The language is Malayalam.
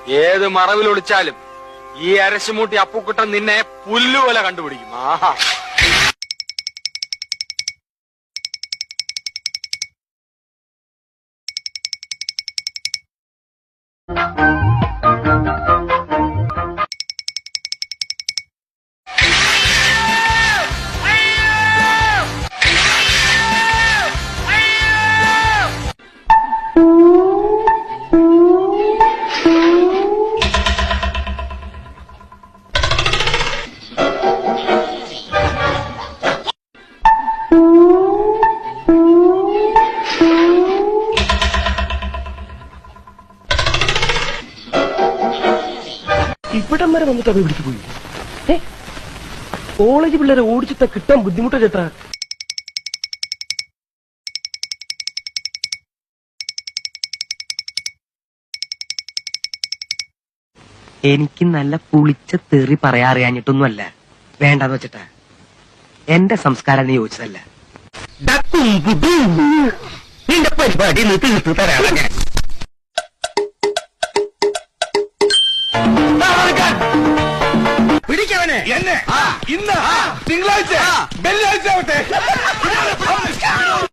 ഏത് മറവിൽ ഒളിച്ചാലും ഈ അരശുമൂട്ടി അപ്പുക്കുട്ടൻ നിന്നെ പുല്ലുപോലെ കണ്ടുപിടിക്കും. ആഹാ. ഇവിടം വരെ വന്നിട്ട് അവ വിളിച്ചു പോയി. കോളേജ് പിള്ളേരെ ഓടിച്ചിട്ട കിട്ടാൻ ബുദ്ധിമുട്ടാ ചേട്ടാ. എനിക്ക് നല്ല പുളിച്ച തെറി പറയാ അറിയാഞ്ഞിട്ടൊന്നുമല്ല, വേണ്ടെന്ന് വെച്ചിട്ടാ. എന്റെ സംസ്കാരം നീ ചോദിച്ചതല്ല. നിന്റെ പരിപാടി തീർത്തു തരാം ഞാൻ. പിടിക്കവനെ എന്നെ ഇന്ന് തിങ്കളാഴ്ച വെള്ളിയാഴ്ച ആവട്ടെ.